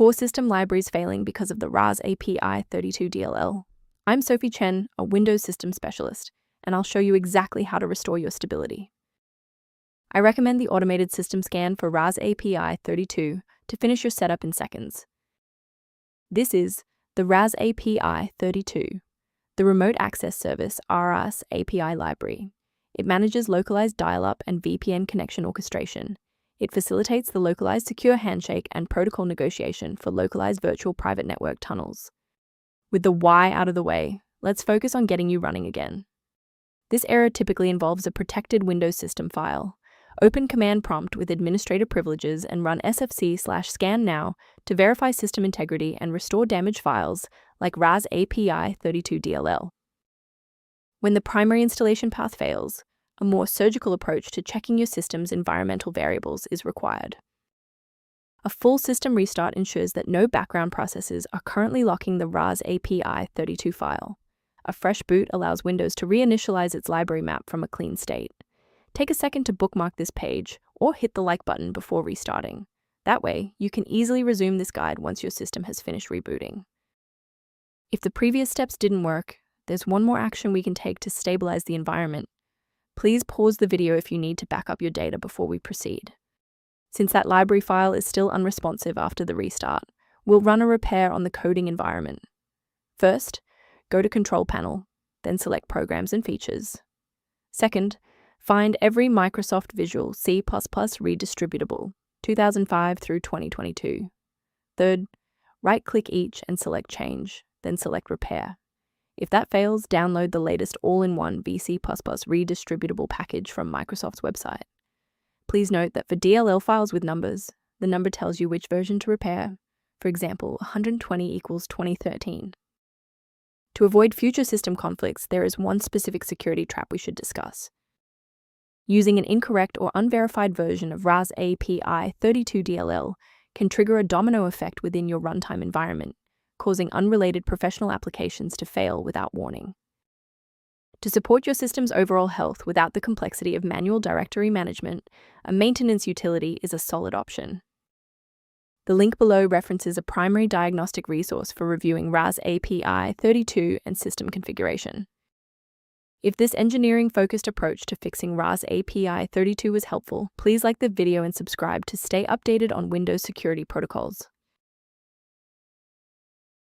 core system libraries failing because of the rasapi32.dll. I'm Sophie Chen, a Windows system specialist, and I'll show you exactly how to restore your stability. I recommend the automated system scan for rasapi32 to finish your setup in seconds. This is the rasapi32, the Remote Access Service RAS API library. It manages localized dial-up and VPN connection orchestration. It facilitates the localized secure handshake and protocol negotiation for localized virtual private network tunnels. With the why out of the way, let's focus on getting you running again. This error typically involves a protected Windows system file. Open command prompt with administrator privileges and run sfc/scan now to verify system integrity and restore damaged files like rasapi32.dll. When the primary installation path fails, a more surgical approach to checking your system's environmental variables is required. A full system restart ensures that no background processes are currently locking the rasapi32 file. A fresh boot allows Windows to reinitialize its library map from a clean state. Take a second to bookmark this page or hit the like button before restarting. That way, you can easily resume this guide once your system has finished rebooting. If the previous steps didn't work, there's one more action we can take to stabilize the environment. Please pause the video if you need to back up your data before we proceed. Since that library file is still unresponsive after the restart, we'll run a repair on the coding environment. First, go to Control Panel, then select Programs and Features. Second, find every Microsoft Visual C++ redistributable, 2005 through 2022. Third, right-click each and select Change, then select Repair. If that fails, download the latest all-in-one VC++ redistributable package from Microsoft's website. Please note that for DLL files with numbers, the number tells you which version to repair. For example, 120 equals 2013. To avoid future system conflicts, there is one specific security trap we should discuss. Using an incorrect or unverified version of rasapi32.dll can trigger a domino effect within your runtime environment, causing unrelated professional applications to fail without warning. To support your system's overall health without the complexity of manual directory management, a maintenance utility is a solid option. The link below references a primary diagnostic resource for reviewing rasapi32 and system configuration. If this engineering-focused approach to fixing rasapi32 was helpful, please like the video and subscribe to stay updated on Windows security protocols.